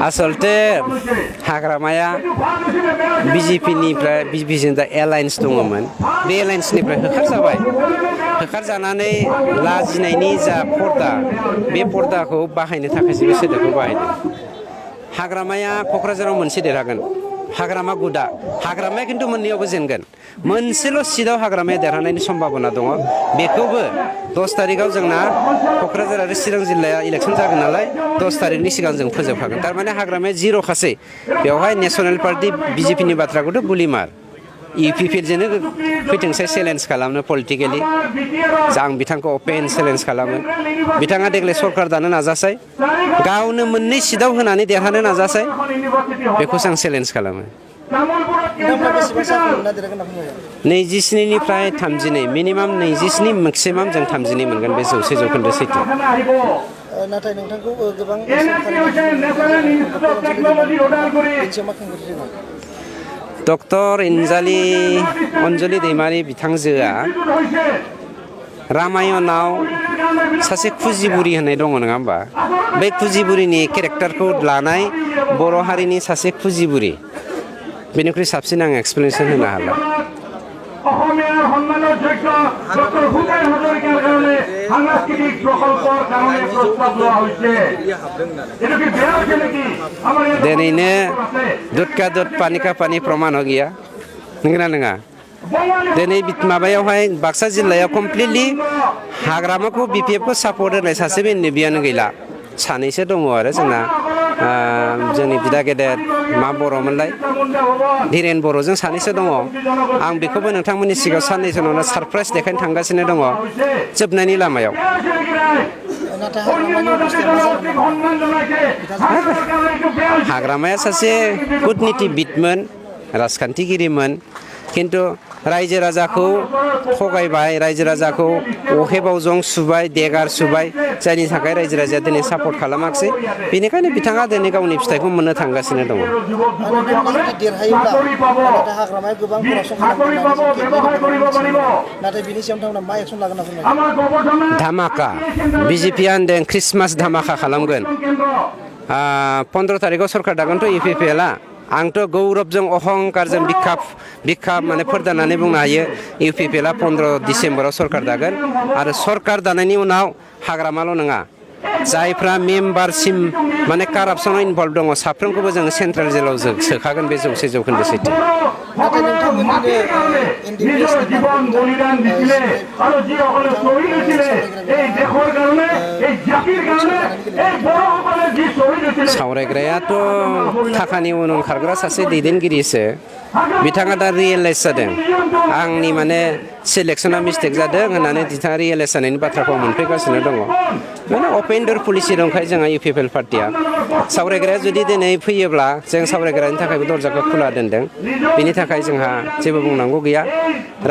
आसलते हाग्रामाया बिजेपिनिफ्राय बिजेपिजों दा एलायन्स दङमोन बे एलायन्सनिफ्राय होखारजानानै लाजिनायनि जा पर्दा बे पर्दाखौ बाहायनो थाखायसो बे सोदोबखौ बाहायदों हाग्रामाया क'क्राझाराव मोनसे देरहागोन हाग्रामा गुदा हाग्रामाया खिन्थु मोननैयावबो जेनगोन मोनसेल' सिटआव हाग्रामाया देरहानायनि सम्भाबना दङ बेखौबो 10 तारिखआव जोंना क'क्राझार आरो चिरां जिल्लाया इलेक्सन जागोन नालाय 10 तारिखनि सिगां जों फोजोबखागोन थारमाने हाग्रामाया जिर' खासै बेवहाय नेशनेल पार्टी बिजेपिनि बाथ्राखौथ' गुलिमार इउपिपिएलजोंनो फैथोंसै चेलेन्ज खालामनो पलिटिकेलि आं बिथांखौ अपेन चेलेन्ज खालामो बिथाङा देग्लाय सरकार दानो नाजासै गावनो मोननै सिटआव होनानै देरहानो नाजासै बेखौसो आं चेलेन्ज खालामो 27निफ्राय 32 मिनिमाम 27 मेक्सिमाम जों 32 मोनगोन बे 100% सैथो नाथाय नोंथांखौ गोबां डक्टर अनजलि दैमारि बिथांजोआ रामायणाव सासे खुजिबुरि होननाय दङ नङा होमबा बे खुजिबुरिनि केरेक्टारखौ लानाय बर' हारिनि सासे खुजिबुरि बेनिख्रुइ साबसिन आं एक्सप्लेनेसन होनो हाला অসমীয়াৰ সন্মানৰ যোগ্য ডক্টৰ ভূপেন হাজৰিকাৰ কাৰণে সাংস্কৃতিক প্ৰকল্পৰ কাৰণে প্ৰস্তাৱ লোৱা হৈছে এইটো কি বেয়া হৈছে নেকি दिनैनो दुध का दुध पानी का पानी प्रमाण हो गया नंगौना नङा दिनै माबायावहाय बाक्सा जिल्लायाव कमप्लिटलि हाग्रामाखौ बिपिएफखौ सापर्ट होनाय सासे बियानो गैला सानैसो दङ आरो जोंना जोंनि बिदा गेदेर मा बर'मोनलाय धीरेन बर'जों सानैसो दङ आं बेखौबो नोंथांमोननि सिगाङाव साननैसो उनावनो सारप्राइज देखायनो थांगासिनो दङ जोबनायनि लामायाव हाग्रामाया सासे कुटनीतिबिदमोन राजखान्थिगिरिमोन खिन्थु रायजो राजाखौ थगायबाय रायजो राजाखौ अहेबाव जं सुबाय देगार सुबाय जायनि थाखाय रायजो राजाया दिनै सापर्ट खालामाखिसै बेनिखायनो बिथाङा दिनै गावनि फिथाइखौ मोननो थांगासिनो दङ धामाका बिजेपिया होनदों ख्रिस्टमास धामाका खालामगोन 15 तारिखआव सरकार दागोनथ' इउपिपिएलआ आंथ' गौरबजों अहंकारजों बिखा माने फोरदाननानै बुंनो हायो इउपिपिएलआ 15 डिसेम्बराव सरकार दागोन आरो सरकार दानायनि उनाव हाग्रामाल' नङा जायफ्रा मेम्बारसिम माने कारापसनाव इनभल्भ दङ साफ्रोमखौबो जोङो सेन्ट्रेल जेलाव सोखागोन बे 100% सैथो सावरायग्रायाथ' थाखानि उन खारग्रा सासे दैदेनगिरिसो बिथाङा दा रियेलाइज जादों आंनि माने सिलेक्सना मिस्टेक जादों होननानै बिथाङा रियेलाइज जानायनि बाथ्राखौ मोनफैगासिनो दङ माने अपेन डोर पलिसि दंखायो जोंहा इउपिपिएल पार्टिया सावरायग्राया जुदि दिनै फैयोब्ला जों सावरायग्रानि थाखायबो दरजाखौ खुला दोनदों बेनि थाखाय जोंहा जेबो बुंनांगौ गैया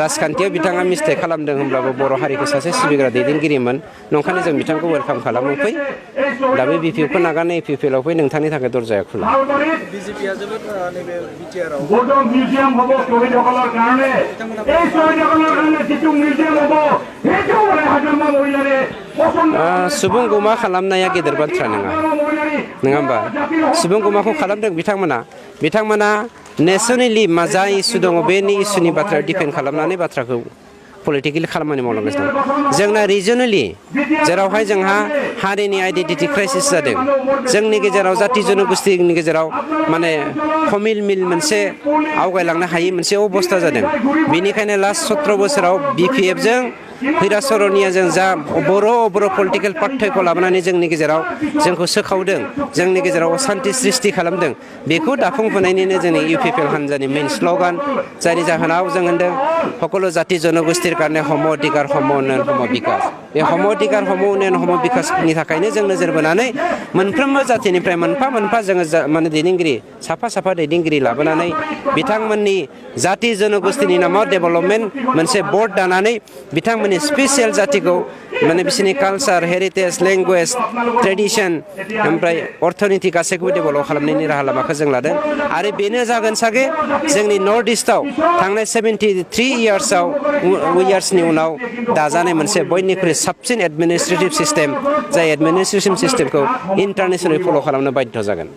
राजखान्थियाव बिथाङा मिस्टेक खालामदों होनब्लाबो बर' हारिखौ सासे सिबिग्रा दैदेनगिरिमोन नंखायनो जों बिथांखौ वेलकाम खालामो फै दा बे बिपिएफखौ नागारना इउपिपिएलआव फै नोंथांनि थाखाय दरजाया खुला बिजेपिया जोबोद नैबे बिटिआरआव মিউজিয়াম হ'ব শহীদসকলৰ কাৰণে এই শহীদসকলৰ কাৰণে যিটো মিউজিয়াম হ'ব সেইটো মানে হাজৰিকা মহিলাৰে सुबुं गमा खालामनाया गेदेर बाथ्रा नङा होमबा सुबुं गमाखौ खालामदों बिथांमोना नेसनेलि मा जा इसु दङ बेनि इसुनि बाथ्रा डिफेन्ड खालामनानै बाथ्राखौ पलिटिकेलि खामानि मावलांगासिनो दं जोंना रिजनेलि जेरावहाय जोंहा हारिनि आइडेन्टिटि क्राइसिस जादों जोंनि गेजेराव जाति जनगोष्ठीनि गेजेराव माने खमिल मिल मोनसे आवगायलांनो हायै मोनसे अबस्था जादों बेनिखायनो लास्ट 17 बोसोराव बिपिएफजों भैरा सरनियाजों जा बर' पलिटिकेल पार्टिखौ लाबोनानै जोंनि गेजेराव जोंखौ सोखावदों जोंनि गेजेराव असान्ति सृष्टि खालामदों बेखौ दाफुंहोनायनिनो जोंनि इउपिपिएल हान्जानि मेइन स्ल'गान जायनि जाहोनाव जों होनदों सकलो जाति जनगोष्ठीर कारणे हम अधिकार हम उन्नयन हम बिकास बे हम अधिकार हम उन्नयन हम बिकासनि थाखायनो जों नोजोर बोनानै मोनफ्रोमबो जातिनिफ्राय मोनफा मोनफा जोङो माने दैदेनगिरि साफा दैदेनगिरि लाबोनानै बिथांमोननि जाति जनगोष्ठीनि नामाव डेभेलपमेन्ट मोनसे बर्ड दानानै बिथांमोननि स्पेसियेल जातिखौ माने बिसोरनि कालचार हेरिटेज लेंगुवेज ट्रेडिसन ओमफ्राय अर्थनीति गासैखौबो डेभेलप खालामनायनि राहा लामाखौ जों लादों आरो बेनो जागोन सागे जोंनि नर्थ इस्टआव थांनाय 73 इयार्सनि उनाव दाजानाय मोनसे बयनिख्रुइ साबसिन एडमिनिस्ट्रेटिभ सिस्टेम जाय एडमिनिस्ट्रेसन सिस्टेमखौ इन्टारनेसनेल फल' खालामनो बाध्य जागोन